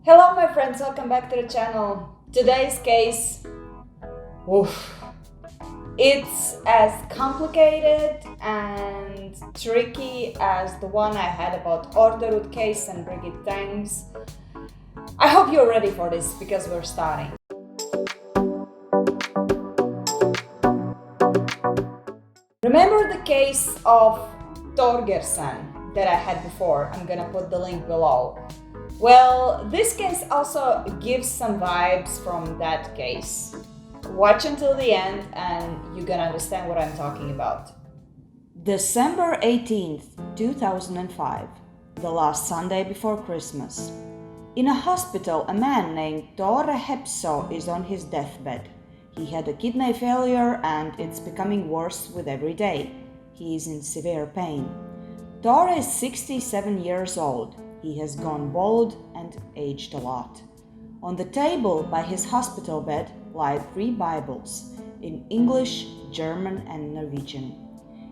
Hello my friends, welcome back to the channel. Today's case, it's as complicated and tricky as the one I had about Orderud case and Brigitte Tangs. I hope you're ready for this because we're starting. Remember the case of Torgersen that I had before? I'm gonna put the link below. Well, this case also gives some vibes from that case. Watch until the end and you're gonna understand what I'm talking about. December 18th, 2005, the last Sunday before Christmas. In a hospital, a man named Tore Hepso is on his deathbed. He had a kidney failure and it's becoming worse with every day. He is in severe pain. Tore is 67 years old. He has gone bald and aged a lot. On the table by his hospital bed lie 3 Bibles in English, German, and Norwegian.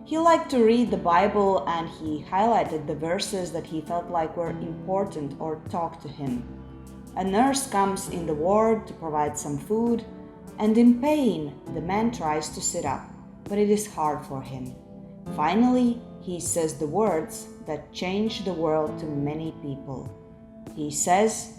He liked to read the Bible and he highlighted the verses that he felt like were important or talked to him. A nurse comes in the ward to provide some food, and in pain the man tries to sit up, but it is hard for him. Finally, he says the words that changed the world to many people. He says,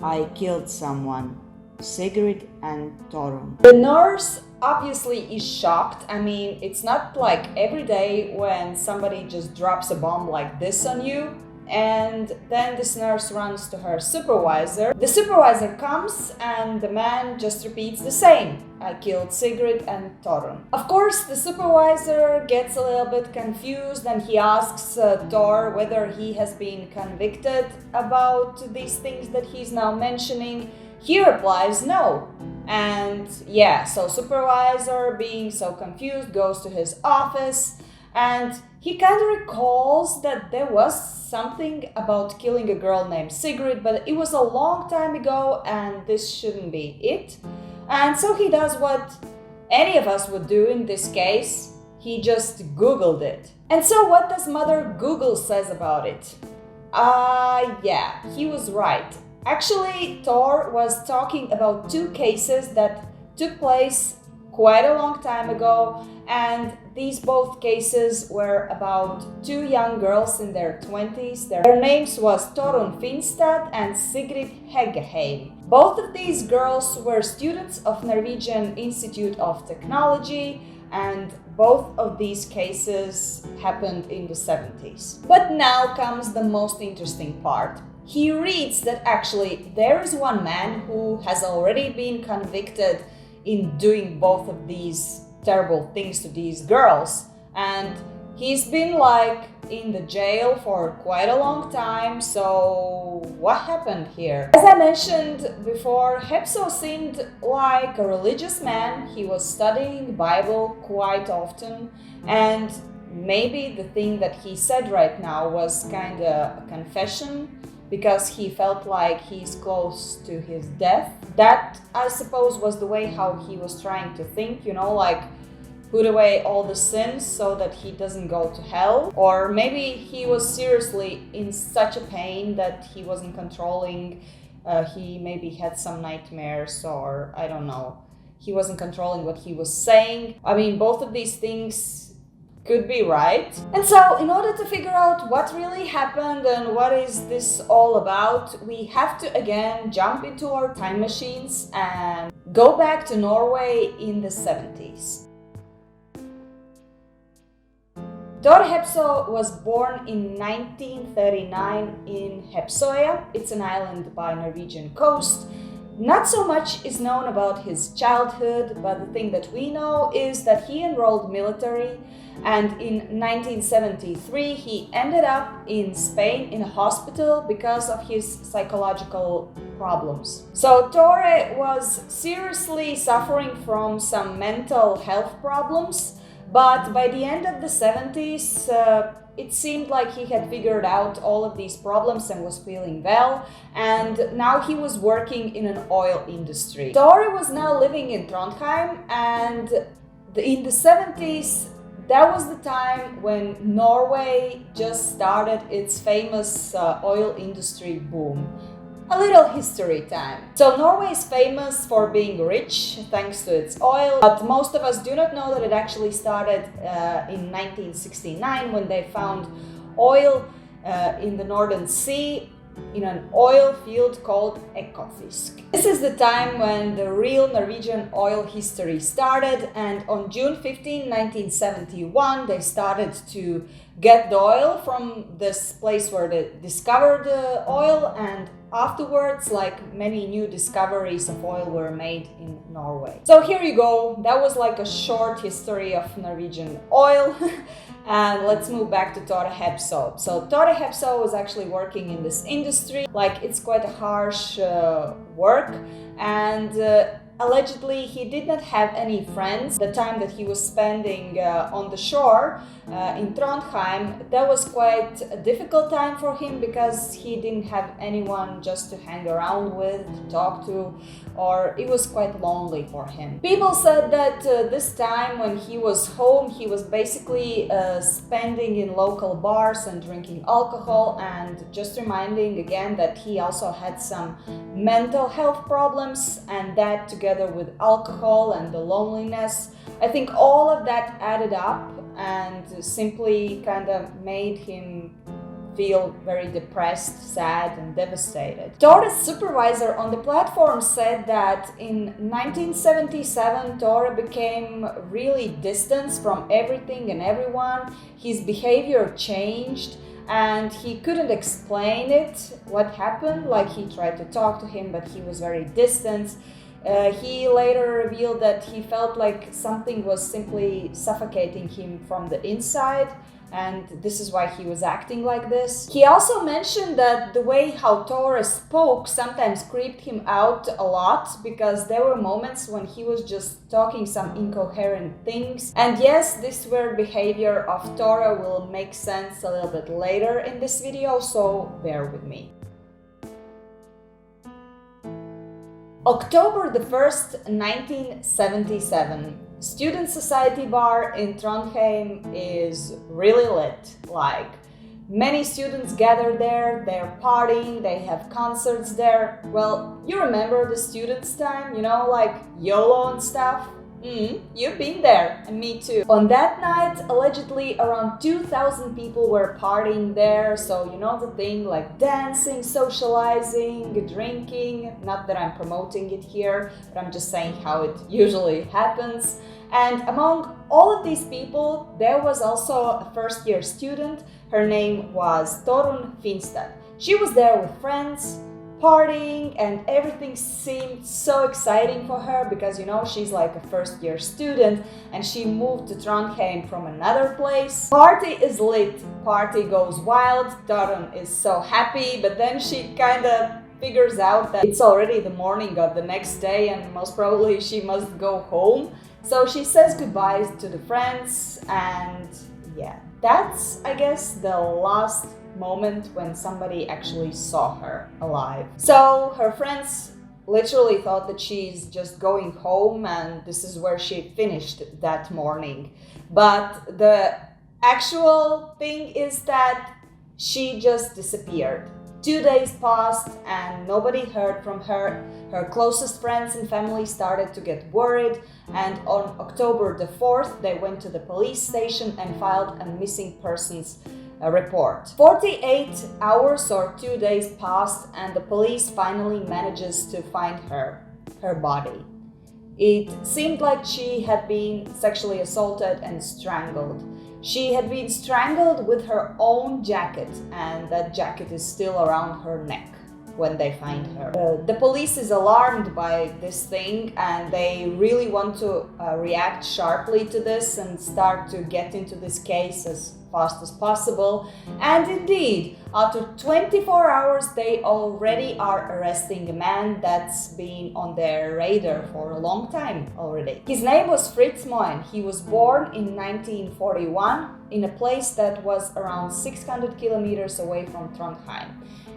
"I killed someone, Sigrid and Torun." The nurse obviously is shocked. I mean, it's not like every day when somebody just drops a bomb like this on you. And then this nurse runs to her supervisor. The supervisor comes and the man just repeats the same. "I killed Sigrid and Torun." Of course, the supervisor gets a little bit confused and he asks Thor whether he has been convicted about these things that he's now mentioning. He replies no. And yeah, so supervisor, being so confused, goes to his office and he kind of recalls that there was something about killing a girl named Sigrid, but it was a long time ago and this shouldn't be it. And so he does what any of us would do in this case. He just Googled it. And so what does Mother Google says about it? Yeah, he was right. Actually, Thor was talking about 2 cases that took place quite a long time ago, and these both cases were about 2 young girls in their 20s. Their names was Torun Finstad and Sigrid Heggeheim. Both of these girls were students of Norwegian Institute of Technology, and both of these cases happened in the 70s. But now comes the most interesting part. He reads that actually there is one man who has already been convicted in doing both of these terrible things to these girls, and he's been like in the jail for quite a long time. So what happened here? As I mentioned before, Hepso seemed like a religious man. He was studying the Bible quite often, and maybe the thing that he said right now was kind of a confession, because he felt like he's close to his death. That, I suppose, was the way how he was trying to think, like put away all the sins so that he doesn't go to hell. Or maybe he was seriously in such a pain that he wasn't controlling. He maybe had some nightmares, or I don't know. He wasn't controlling what he was saying. I mean, both of these things could be right. And so in order to figure out what really happened and what is this all about, we have to again jump into our time machines and go back to Norway in the 70s. Tor Hepso was born in 1939 in Hepsoya. It's an island by Norwegian coast. Not so much is known about his childhood, but the thing that we know is that he enrolled military, and in 1973 he ended up in Spain in a hospital because of his psychological problems. So Tore was seriously suffering from some mental health problems, but by the end of the 70s, it seemed like he had figured out all of these problems and was feeling well, and now he was working in an oil industry. Tore was now living in Trondheim, and in the 70s, that was the time when Norway just started its famous oil industry boom. A little history time. So Norway is famous for being rich thanks to its oil, but most of us do not know that it actually started in 1969 when they found oil in the Northern Sea in an oil field called Ekofisk. This is the time when the real Norwegian oil history started, and on June 15, 1971 they started to get the oil from this place where they discovered the oil, and afterwards, like many new discoveries of oil were made in Norway. So here you go, that was like a short history of Norwegian oil. And let's move back to Tore Hepso. So Tore Hepso was actually working in this industry. Like, it's quite a harsh work, and allegedly he did not have any friends. The time that he was spending on the shore in Trondheim, that was quite a difficult time for him because he didn't have anyone just to hang around with, to talk to, or it was quite lonely for him. People said that this time when he was home, he was basically spending in local bars and drinking alcohol, and just reminding again that he also had some mental health problems, and that together with alcohol and the loneliness, I think all of that added up and simply kind of made him feel very depressed, sad, and devastated. Tore's supervisor on the platform said that in 1977, Tore became really distant from everything and everyone. His behavior changed, and he couldn't explain it, what happened. Like, he tried to talk to him, but he was very distant. He later revealed that he felt like something was simply suffocating him from the inside, and this is why he was acting like this. He also mentioned that the way how Tore spoke sometimes creeped him out a lot, because there were moments when he was just talking some incoherent things. And yes, this weird behavior of Tore will make sense a little bit later in this video, so bear with me. October the 1st, 1977. Student Society Bar in Trondheim is really lit. Like, many students gather there, they're partying, they have concerts there. Well, you remember the students' time, you know, like YOLO and stuff? You've been there, and me too. On that night, allegedly around 2,000 people were partying there, so you know the thing, like dancing, socializing, drinking. Not that I'm promoting it here, but I'm just saying how it usually happens. And among all of these people, there was also a first-year student. Her name was Torunn Finstad. She was there with friends, partying, and everything seemed so exciting for her because, you know, she's like a first-year student and she moved to Trondheim from another place. Party is lit, party goes wild, Torunn is so happy, but then she kind of figures out that it's already the morning of the next day and most probably she must go home. So she says goodbye to the friends, and yeah, that's, I guess, the last moment when somebody actually saw her alive. So her friends literally thought that she's just going home and this is where she finished that morning. But the actual thing is that she just disappeared. 2 days passed and nobody heard from her. Her closest friends and family started to get worried, and on October the 4th they went to the police station and filed a missing persons report. 48 hours or 2 days passed and the police finally manages to find her body. It seemed like she had been sexually assaulted and strangled. She had been strangled with her own jacket, and that jacket is still around her neck when they find her. The police is alarmed by this thing and they really want to react sharply to this and start to get into this case as fast as possible. And indeed, after 24 hours, they already are arresting a man that's been on their radar for a long time already. His name was Fritz Moen. He was born in 1941 in a place that was around 600 kilometers away from Trondheim.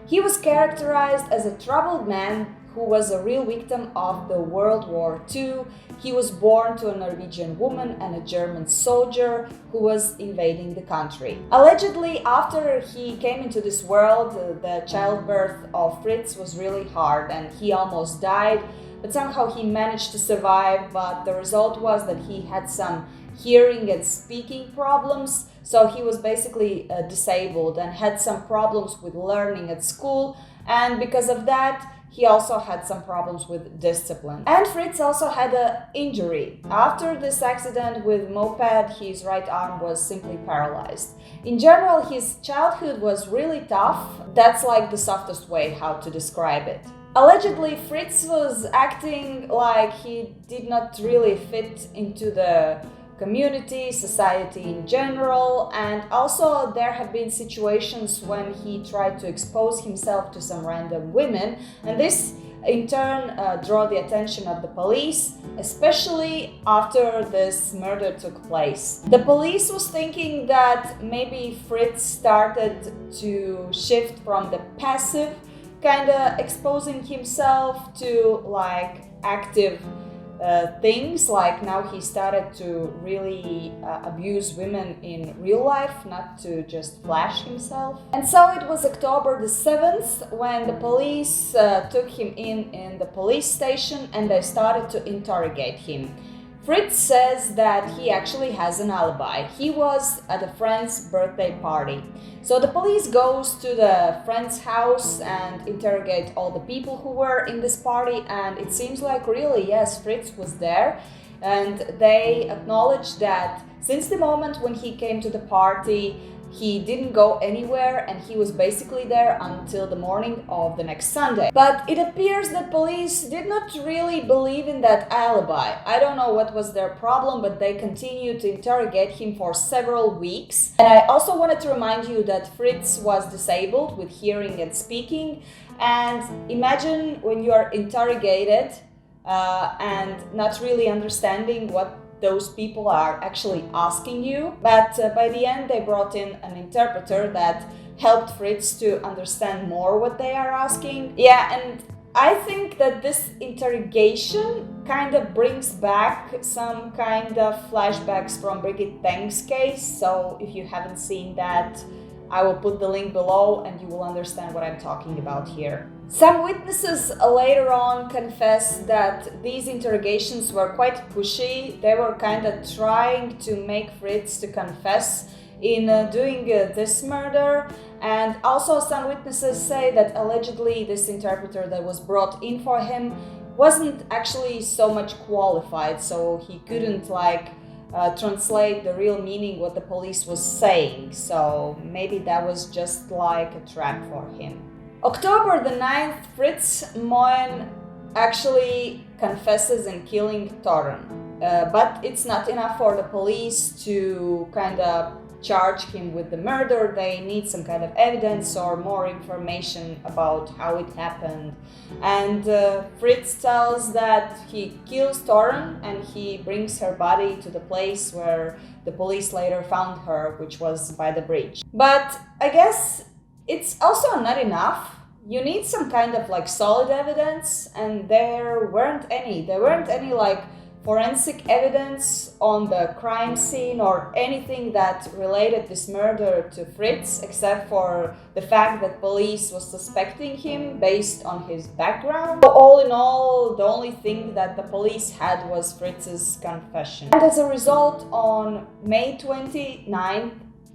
He was characterized as a troubled man who was a real victim of the World War II. He was born to a Norwegian woman and a German soldier who was invading the country. Allegedly, after he came into this world, the childbirth of Fritz was really hard and he almost died, but somehow he managed to survive. But the result was that he had some hearing and speaking problems, so he was basically disabled and had some problems with learning at school, and because of that he also had some problems with discipline. And Fritz also had an injury. After this accident with moped, his right arm was simply paralyzed. In general, his childhood was really tough. That's like the softest way how to describe it. Allegedly, Fritz was acting like he did not really fit into the community, society in general, and also there have been situations when he tried to expose himself to some random women, and this in turn drew the attention of the police, especially after this murder took place. The police was thinking that maybe Fritz started to shift from the passive, kinda exposing himself to like active things, like now he started to really abuse women in real life, not to just flash himself. And so it was October the 7th when the police took him in the police station and they started to interrogate him. Fritz says that he actually has an alibi. He was at a friend's birthday party. So the police goes to the friend's house and interrogate all the people who were in this party, and it seems like really, yes, Fritz was there, and they acknowledge that since the moment when he came to the party, he didn't go anywhere and he was basically there until the morning of the next Sunday. But it appears that police did not really believe in that alibi. I don't know what was their problem, but they continued to interrogate him for several weeks. And I also wanted to remind you that Fritz was disabled with hearing and speaking. And imagine when you are interrogated and not really understanding what those people are actually asking you. But by the end, they brought in an interpreter that helped Fritz to understand more what they are asking. Yeah, and I think that this interrogation kind of brings back some kind of flashbacks from Birgit Teng's case. So if you haven't seen that, I will put the link below and you will understand what I'm talking about here. Some witnesses later on confessed that these interrogations were quite pushy. They were kind of trying to make Fritz to confess in doing this murder. And also some witnesses say that allegedly this interpreter that was brought in for him wasn't actually so much qualified, so he couldn't translate the real meaning what the police was saying. So maybe that was just like a trap for him. October the 9th, Fritz Moen actually confesses in killing Torun. But it's not enough for the police to kind of charge him with the murder. They need some kind of evidence or more information about how it happened. And Fritz tells that he kills Torun and he brings her body to the place where the police later found her, which was by the bridge. But I guess it's also not enough. You need some kind of solid evidence, and there weren't any. There weren't any forensic evidence on the crime scene or anything that related this murder to Fritz, except for the fact that police was suspecting him based on his background. So all in all, the only thing that the police had was Fritz's confession. And as a result, on May 29,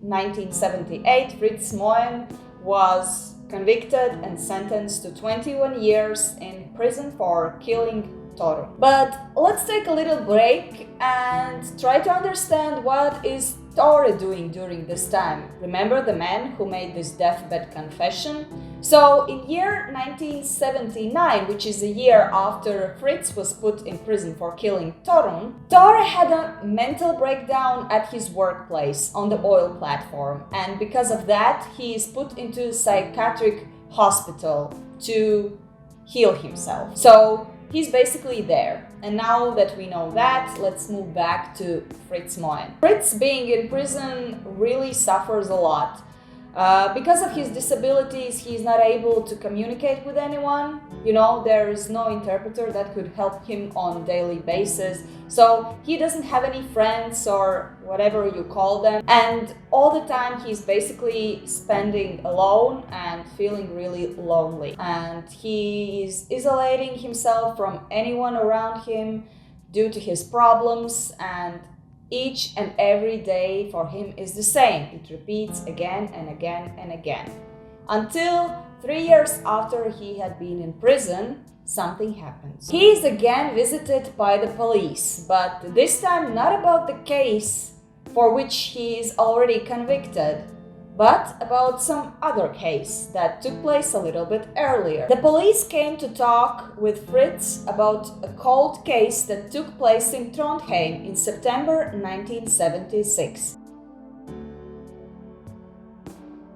1978, Fritz Moen was convicted and sentenced to 21 years in prison for killing Torun. But let's take a little break and try to understand what is Tore doing during this time. Remember the man who made this deathbed confession? So in year 1979, which is a year after Fritz was put in prison for killing Torun, Tore had a mental breakdown at his workplace on the oil platform, and because of that he is put into a psychiatric hospital to heal himself. So he's basically there. And now that we know that, let's move back to Fritz Moen. Fritz being in prison really suffers a lot. Because of his disabilities, he's not able to communicate with anyone. There is no interpreter that could help him on a daily basis. So he doesn't have any friends or whatever you call them. And all the time he's basically spending alone and feeling really lonely. And he is isolating himself from anyone around him due to his problems, and each and every day for him is the same. It repeats again and again and again. Until 3 years after he had been in prison, something happens. He is again visited by the police, but this time not about the case for which he is already convicted, but about some other case that took place a little bit earlier. The police came to talk with Fritz about a cold case that took place in Trondheim in September 1976.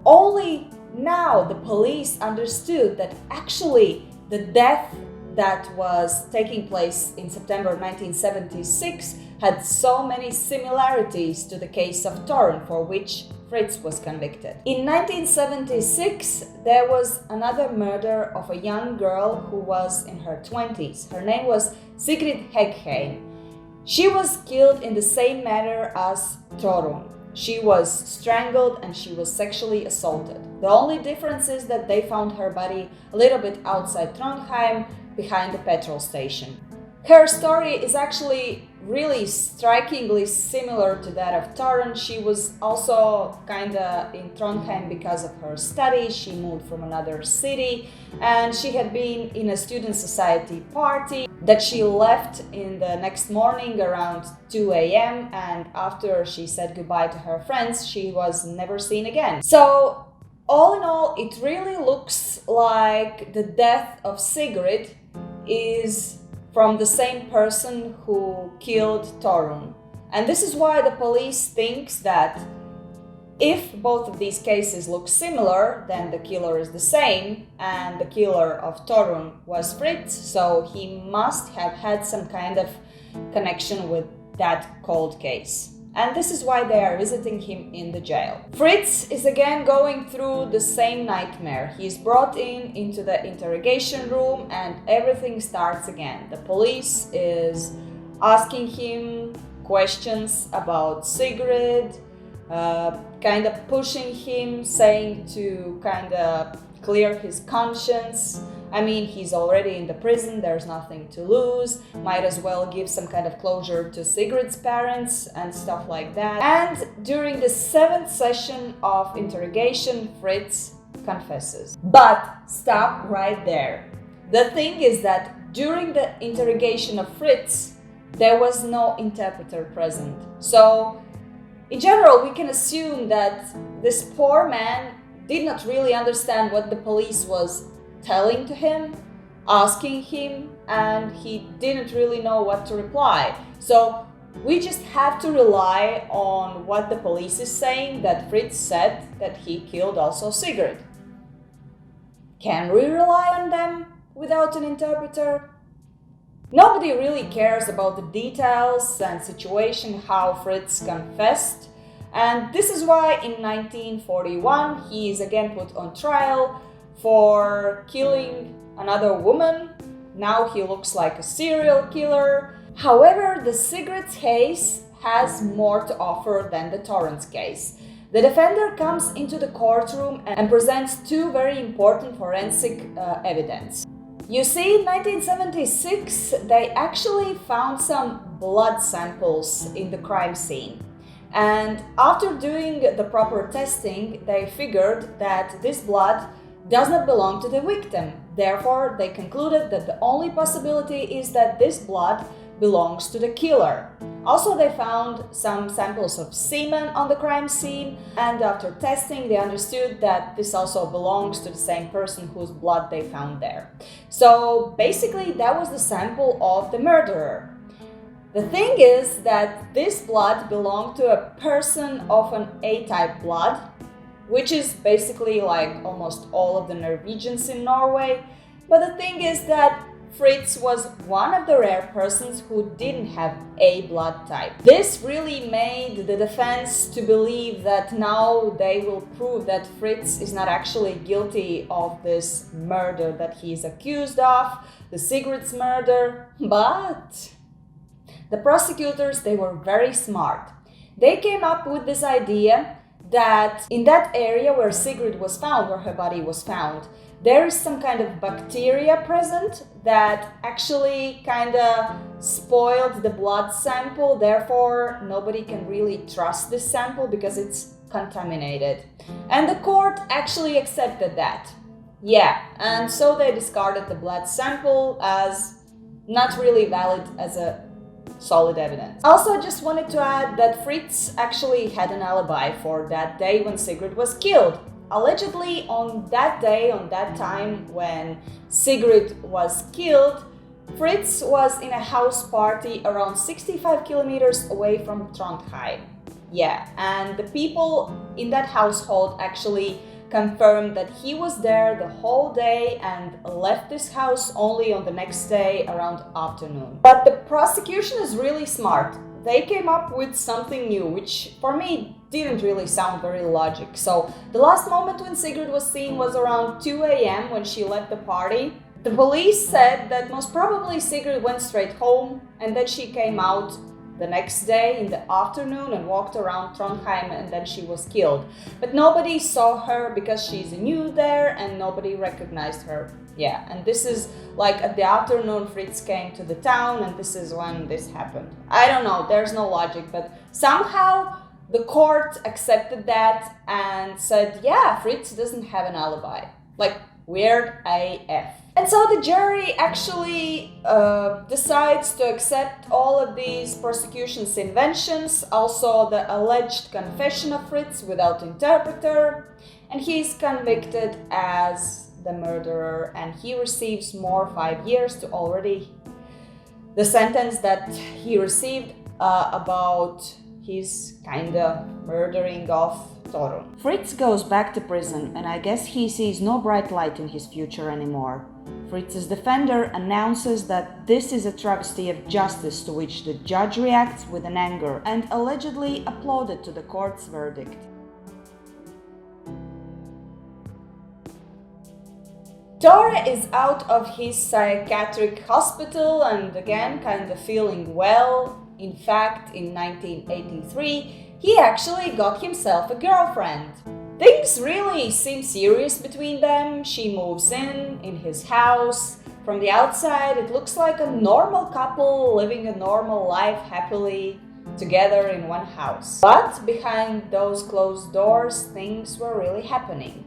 Only now the police understood that actually the death that was taking place in September 1976 had so many similarities to the case of Torun for which Fritz was convicted. In 1976, there was another murder of a young girl who was in her 20s. Her name was Sigrid Heggheim. She was killed in the same manner as Torun. She was strangled and she was sexually assaulted. The only difference is that they found her body a little bit outside Trondheim, behind the petrol station. Her story is actually really strikingly similar to that of Torun. She was also kinda in Trondheim because of her studies. She moved from another city and she had been in a student society party that she left in the next morning around 2 a.m. and after she said goodbye to her friends, she was never seen again. So all in all, it really looks like the death of Sigrid is from the same person who killed Torun. And this is why the police thinks that if both of these cases look similar, then the killer is the same, and the killer of Torun was Fritz, so he must have had some kind of connection with that cold case. And this is why they are visiting him in the jail. Fritz is again going through the same nightmare. He is brought into the interrogation room and everything starts again. The police is asking him questions about Sigrid, kind of pushing him, saying to kind of clear his conscience. I mean, he's already in the prison, there's nothing to lose, might as well give some kind of closure to Sigrid's parents and stuff like that. And during the 7th session of interrogation, Fritz confesses. But stop right there. The thing is that during the interrogation of Fritz, there was no interpreter present. So, in general, we can assume that this poor man did not really understand what the police was telling to him, asking him, and he didn't really know what to reply. So we just have to rely on what the police is saying, that Fritz said that he killed also Sigrid. Can we rely on them without an interpreter? Nobody really cares about the details and situation how Fritz confessed, and this is why in 1941 he is again put on trial for killing another woman. Now he looks like a serial killer. However, the Sigrid's case has more to offer than the Torun's case. The defender comes into the courtroom and presents two very important forensic evidence. You see, in 1976, they actually found some blood samples in the crime scene. And after doing the proper testing, they figured that this blood does not belong to the victim. Therefore, they concluded that the only possibility is that this blood belongs to the killer. Also, they found some samples of semen on the crime scene, and after testing, they understood that this also belongs to the same person whose blood they found there. So basically, that was the sample of the murderer. The thing is that this blood belonged to a person of an A-type blood, which is basically like almost all of the Norwegians in Norway. But the thing is that Fritz was one of the rare persons who didn't have A blood type. This really made the defense to believe that now they will prove that Fritz is not actually guilty of this murder that he is accused of, the Sigrid's murder. But the prosecutors, they were very smart. They came up with this idea that in that area where Sigrid was found, where her body was found, there is some kind of bacteria present that actually kind of spoiled the blood sample. Therefore, nobody can really trust this sample because it's contaminated. And the court actually accepted that. Yeah, and so they discarded the blood sample as not really valid as a solid evidence. Also, I just wanted to add that Fritz actually had an alibi for that day when Sigrid was killed. Allegedly, on that day, on that time when Sigrid was killed, Fritz was in a house party around 65 kilometers away from Trondheim. Yeah, and the people in that household actually confirmed that he was there the whole day and left this house only on the next day around afternoon. But the prosecution is really smart. They came up with something new, which for me didn't really sound very logic. So the last moment when Sigrid was seen was around 2 a.m. when she left the party. The police said that most probably Sigrid went straight home and that she came out the next day in the afternoon and walked around Trondheim, and then she was killed. But nobody saw her because she's new there and nobody recognized her. Yeah, and this is like at the afternoon Fritz came to the town and this is when this happened. I don't know, there's no logic, but somehow the court accepted that and said, yeah, Fritz doesn't have an alibi. Like, weird AF. And so the jury actually decides to accept all of these prosecution's inventions, also the alleged confession of Fritz without interpreter, and he's convicted as the murderer, and he receives more 5 years to already the sentence that he received about his kinda murdering of Torun. Fritz goes back to prison, and I guess he sees no bright light in his future anymore. Fritz's defender announces that this is a travesty of justice, to which the judge reacts with an anger and allegedly applauded to the court's verdict. Tore is out of his psychiatric hospital and again kind of feeling well. In fact, in 1983, he actually got himself a girlfriend. Things really seem serious between them. She moves in his house. From the outside, it looks like a normal couple living a normal life happily together in one house. But behind those closed doors, things were really happening.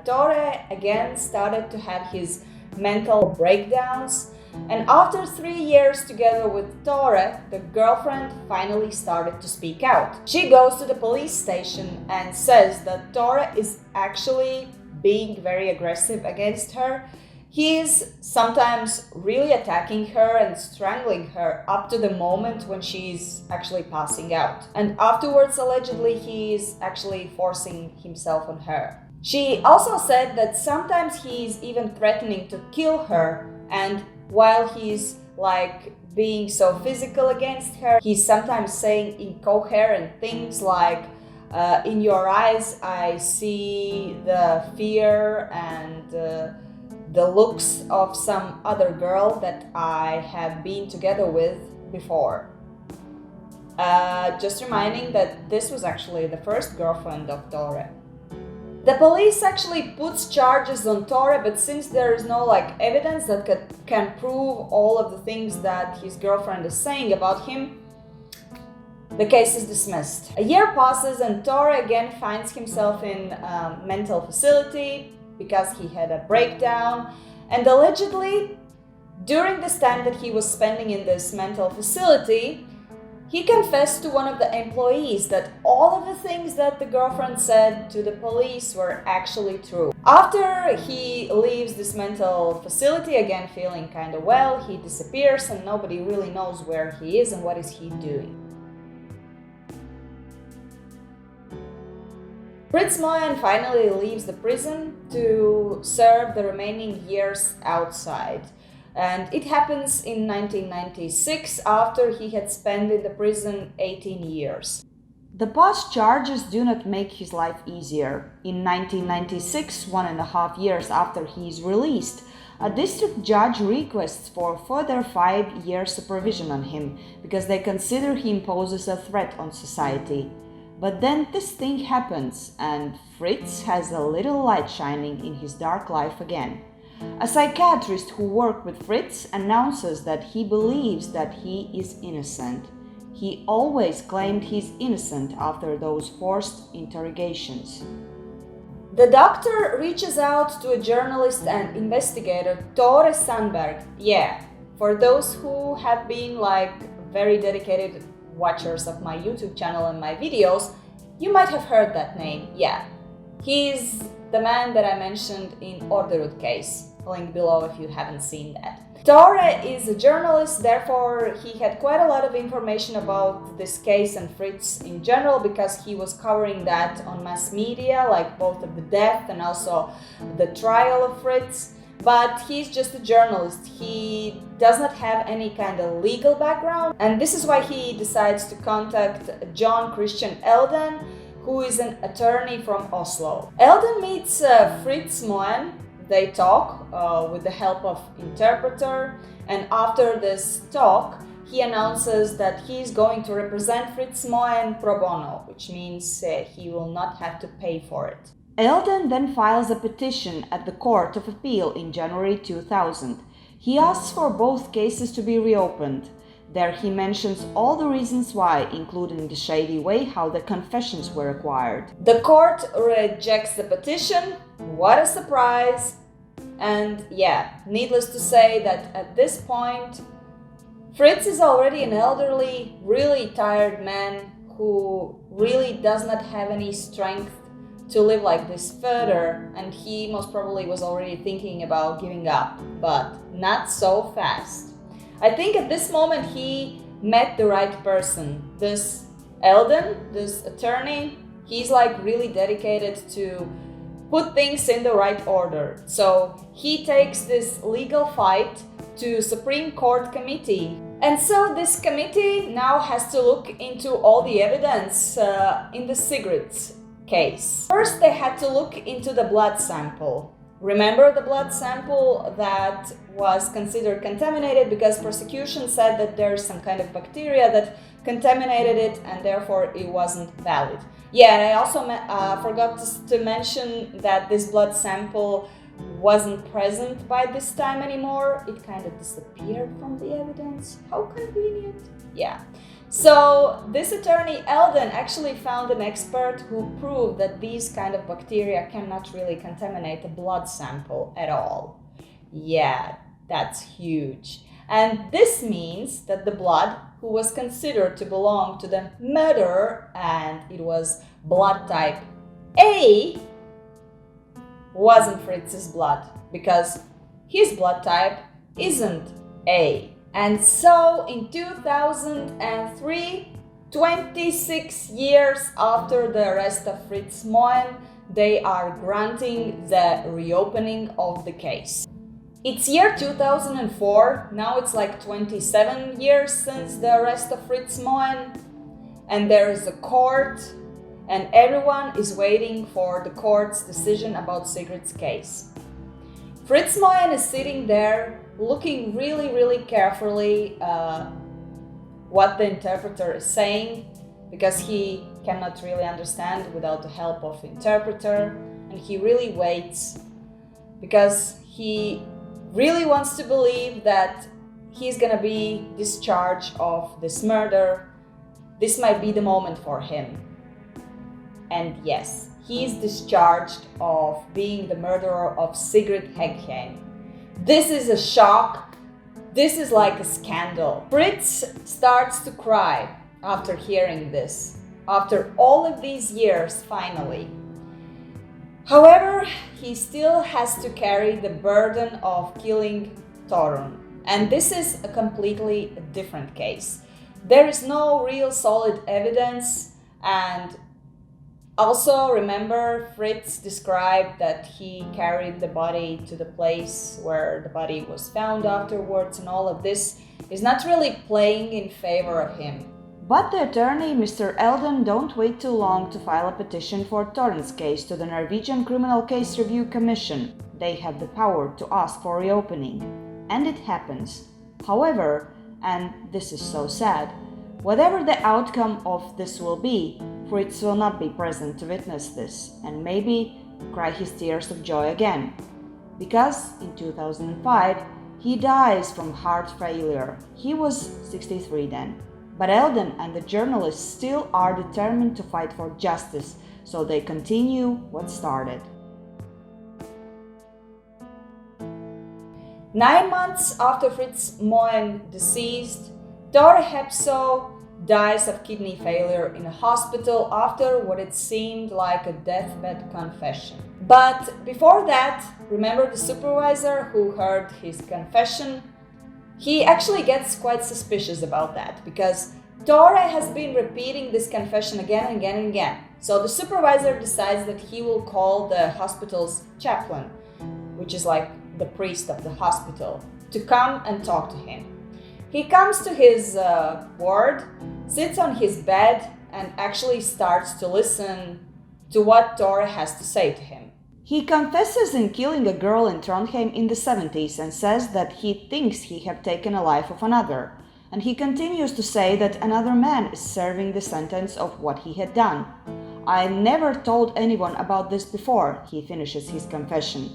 Tore again started to have his mental breakdowns, and after 3 years together with Tore, the girlfriend finally started to speak out. She goes to the police station and says that Tore is actually being very aggressive against her. He is sometimes really attacking her and strangling her up to the moment when she's actually passing out. And afterwards, allegedly, he is actually forcing himself on her. She also said that sometimes he's even threatening to kill her, and while he's like being so physical against her, he's sometimes saying incoherent things like, in your eyes I see the fear and the looks of some other girl that I have been together with before. Just reminding that this was actually the first girlfriend of Tore. The police actually puts charges on Tore, but since there is no evidence that can prove all of the things that his girlfriend is saying about him, the case is dismissed. A year passes and Tore again finds himself in a mental facility because he had a breakdown, and allegedly during this time that he was spending in this mental facility, he confessed to one of the employees that all of the things that the girlfriend said to the police were actually true. After he leaves this mental facility, again feeling kind of well, he disappears and nobody really knows where he is and what is he doing. Fritz Moyen finally leaves the prison to serve the remaining years outside. And it happens in 1996 after he had spent in the prison 18 years. The past charges do not make his life easier. In 1996, 1.5 years after he is released, a district judge requests for further 5-year supervision on him because they consider he poses a threat on society. But then this thing happens and Fritz has a little light shining in his dark life again. A psychiatrist who worked with Fritz announces that he believes that he is innocent. He always claimed he's innocent after those forced interrogations. The doctor reaches out to a journalist and investigator, Tore Sandberg. Yeah, for those who have been very dedicated watchers of my YouTube channel and my videos, you might have heard that name. Yeah, he's the man that I mentioned in Orderud case. Link below if you haven't seen that. Tore is a journalist, therefore he had quite a lot of information about this case and Fritz in general because he was covering that on mass media, like both of the death and also the trial of Fritz. But he's just a journalist. He does not have any kind of legal background, and this is why he decides to contact John Christian Elden, who is an attorney from Oslo. Elden meets Fritz Moen. They talk with the help of interpreter, and after this talk, he announces that he is going to represent Fritz Moen pro bono, which means he will not have to pay for it. Elden then files a petition at the Court of Appeal in January 2000. He asks for both cases to be reopened. There he mentions all the reasons why, including the shady way how the confessions were acquired. The court rejects the petition. What a surprise! And yeah, needless to say that at this point, Fritz is already an elderly, really tired man who really does not have any strength to live like this further, and he most probably was already thinking about giving up, but not so fast. I think at this moment he met the right person. This Elden, this attorney, he's really dedicated to put things in the right order. So he takes this legal fight to Supreme Court committee. And so this committee now has to look into all the evidence in the cigarettes case. First, they had to look into the blood sample. Remember the blood sample that was considered contaminated because prosecution said that there's some kind of bacteria that contaminated it and therefore it wasn't valid. Yeah, and I also forgot to mention that this blood sample wasn't present by this time anymore. It kind of disappeared from the evidence. How convenient. Yeah. So this attorney Elden actually found an expert who proved that these kind of bacteria cannot really contaminate a blood sample at all. Yeah, that's huge. And this means that the blood, who was considered to belong to the murderer, and it was blood type A, wasn't Fritz's blood, because his blood type isn't A. And so in 2003, 26 years after the arrest of Fritz Moen, they are granting the reopening of the case. It's year 2004, now it's 27 years since the arrest of Fritz Moen, and there is a court, and everyone is waiting for the court's decision about Sigrid's case. Fritz Moen is sitting there looking really carefully what the interpreter is saying, because he cannot really understand without the help of interpreter, and he really waits because he really wants to believe that he's gonna be discharged of this murder. This might be the moment for him. And yes, he is discharged of being the murderer of Sigrid Heggheim. This is a shock. This is like a scandal. Fritz starts to cry after hearing this, after all of these years, finally. However, he still has to carry the burden of killing Torunn. And this is a completely different case. There is no real solid evidence, and Also, remember, Fritz described that he carried the body to the place where the body was found afterwards, and all of this is not really playing in favor of him. But the attorney, Mr. Eldon, don't wait too long to file a petition for Torrens case to the Norwegian Criminal Case Review Commission. They have the power to ask for reopening. And it happens. However, and this is so sad, whatever the outcome of this will be, Fritz will not be present to witness this and maybe cry his tears of joy again. Because in 2005, he dies from heart failure. He was 63 then. But Eldon and the journalists still are determined to fight for justice, so they continue what started. 9 months after Fritz Moen deceased, Tore Hepso dies of kidney failure in a hospital after what it seemed like a deathbed confession. But before that, remember the supervisor who heard his confession? He actually gets quite suspicious about that because Tore has been repeating this confession again and again and again. So the supervisor decides that he will call the hospital's chaplain, which is like the priest of the hospital, to come and talk to him. He comes to his ward, sits on his bed, and actually starts to listen to what Tore has to say to him. He confesses in killing a girl in Trondheim in the 70s and says that he thinks he have taken a life of another. And he continues to say that another man is serving the sentence of what he had done. I never told anyone about this before, he finishes his confession.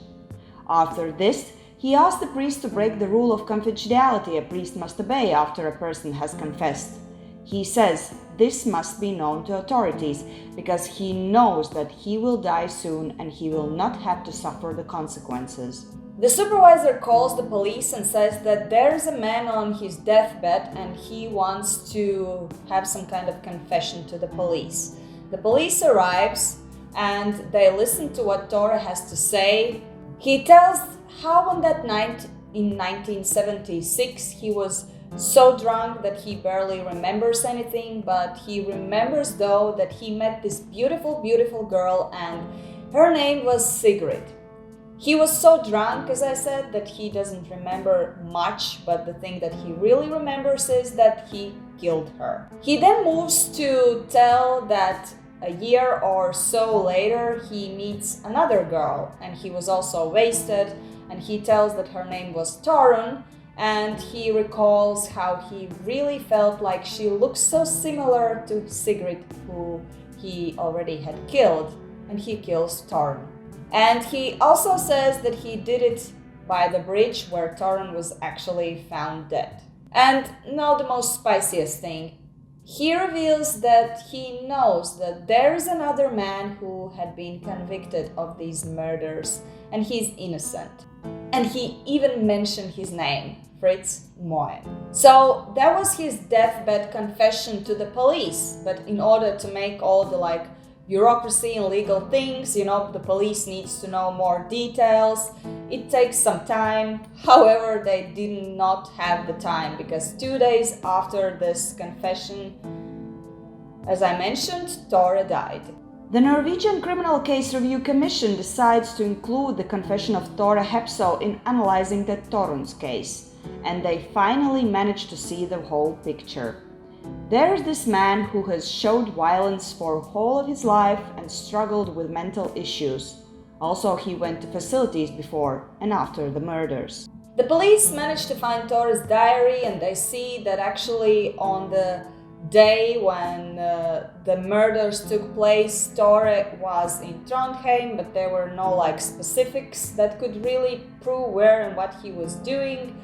After this, he asks the priest to break the rule of confidentiality a priest must obey after a person has confessed. He says this must be known to authorities because he knows that he will die soon and he will not have to suffer the consequences. The supervisor calls the police and says that there is a man on his deathbed and he wants to have some kind of confession to the police. The police arrives and they listen to what Tore has to say. He tells how on that night in 1976 he was so drunk that he barely remembers anything, but he remembers though that he met this beautiful girl and her name was Sigrid. He was so drunk, as I said, that he doesn't remember much, but the thing that he really remembers is that he killed her. He then moves to tell that a year or so later he meets another girl and he was also wasted, and he tells that her name was Torun, and he recalls how he really felt like she looked so similar to Sigrid, who he already had killed, and he kills Torun. And he also says that he did it by the bridge where Torun was actually found dead. And now the most spiciest thing. He reveals that he knows that there is another man who had been convicted of these murders and he's innocent. And he even mentioned his name, Fritz Moen. So that was his deathbed confession to the police, but in order to make all the bureaucracy and legal things, the police needs to know more details. It takes some time. However, they did not have the time because 2 days after this confession, as I mentioned, Tore died. The Norwegian Criminal Case Review Commission decides to include the confession of Tore Hepso in analyzing the Torun's case, and they finally manage to see the whole picture. There's this man who has showed violence for whole of his life and struggled with mental issues. Also, he went to facilities before and after the murders. The police managed to find Tore's diary and they see that actually on the day when the murders took place, Tore was in Trondheim, but there were no specifics that could really prove where and what he was doing.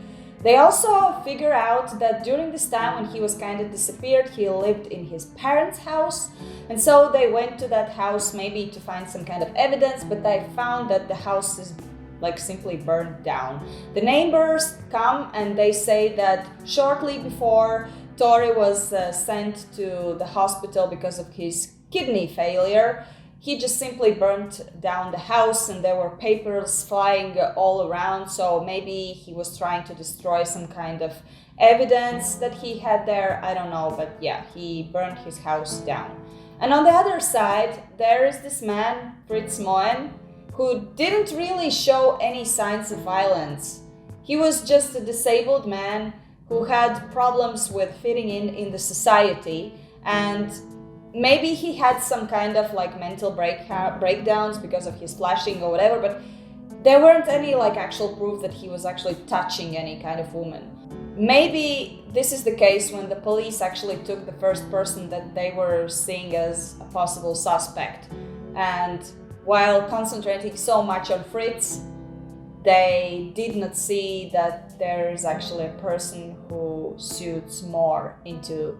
They also figure out that during this time when he was kind of disappeared, he lived in his parents' house. And so they went to that house maybe to find some kind of evidence, but they found that the house is simply burned down. The neighbors come and they say that shortly before Tore was sent to the hospital because of his kidney failure, he just simply burnt down the house and there were papers flying all around, so maybe he was trying to destroy some kind of evidence that he had there, I don't know, but yeah, he burned his house down. And on the other side, there is this man, Fritz Moen, who didn't really show any signs of violence. He was just a disabled man who had problems with fitting in the society, and maybe he had some kind of like mental breakdowns because of his flashing or whatever, but there weren't any like actual proof that he was actually touching any kind of woman. Maybe this is the case when the police actually took the first person that they were seeing as a possible suspect, and while concentrating so much on Fritz, they did not see that there is actually a person who suits more into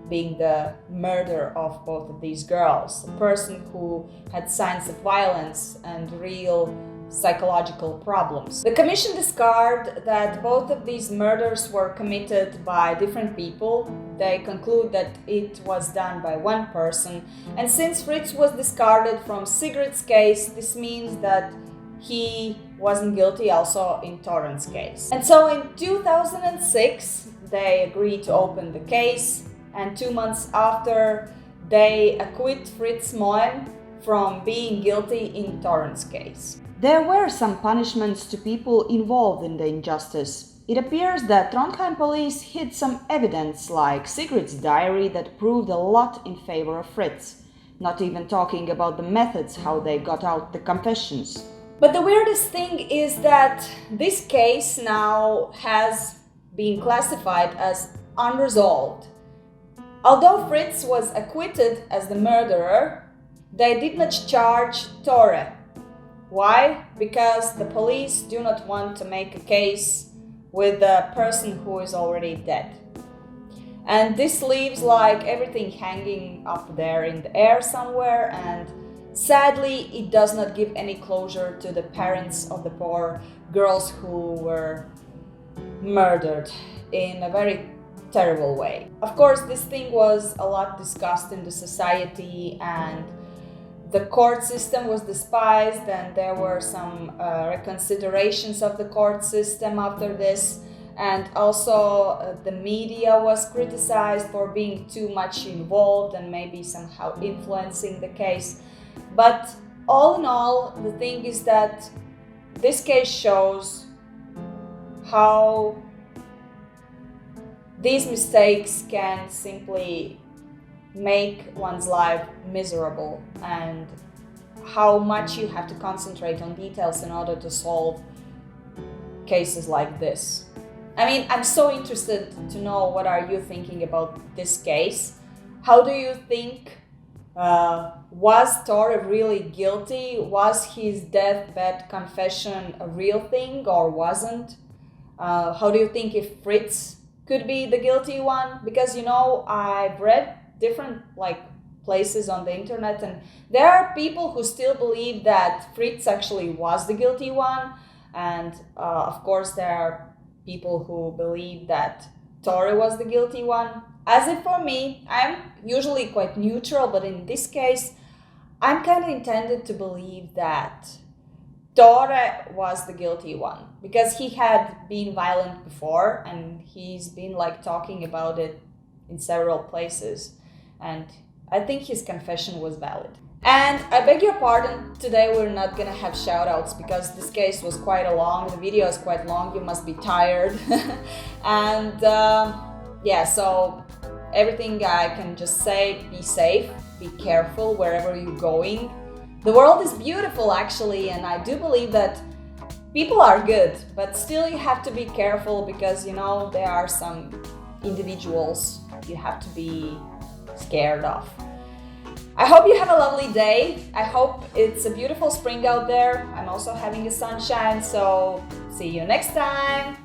being the murderer of both of these girls, a person who had signs of violence and real psychological problems. The commission discarded that both of these murders were committed by different people. They conclude that it was done by one person, and since Fritz was discarded from Sigrid's case, this means that he wasn't guilty also in Torrent's case. And so in 2006 they agreed to open the case, and 2 months after they acquit Fritz Moen from being guilty in Torrent's case. There were some punishments to people involved in the injustice. It appears that Trondheim police hid some evidence like Sigrid's diary that proved a lot in favor of Fritz, not even talking about the methods how they got out the confessions. But the weirdest thing is that this case now has been classified as unresolved. Although Fritz was acquitted as the murderer, they did not charge Tore. Why? Because the police do not want to make a case with a person who is already dead. And this leaves like everything hanging up there in the air somewhere, and sadly it does not give any closure to the parents of the poor girls who were murdered in a very terrible way. Of course, this thing was a lot discussed in the society, and the court system was despised, and there were some reconsiderations of the court system after this, and also the media was criticized for being too much involved and maybe somehow influencing the case. But all in all, the thing is that this case shows how these mistakes can simply make one's life miserable, and how much you have to concentrate on details in order to solve cases like this. I mean, I'm so interested to know what are you thinking about this case. How do you think, was Tore really guilty? Was his deathbed confession a real thing or wasn't? How do you think if Fritz could be the guilty one? Because I've read different places on the internet, and there are people who still believe that Fritz actually was the guilty one, and of course there are people who believe that Tore was the guilty one. As if for me, I'm usually quite neutral, but in this case I'm kind of intended to believe that Tore was the guilty one, because he had been violent before and he's been talking about it in several places, and I think his confession was valid. And I beg your pardon, today we're not gonna have shoutouts because this case was quite long, the video is quite long, you must be tired. And so everything I can just say, be safe, be careful wherever you're going. The world is beautiful actually, and I do believe that people are good, but still you have to be careful because there are some individuals you have to be scared of. I hope you have a lovely day. I hope it's a beautiful spring out there. I'm also having a sunshine, so see you next time.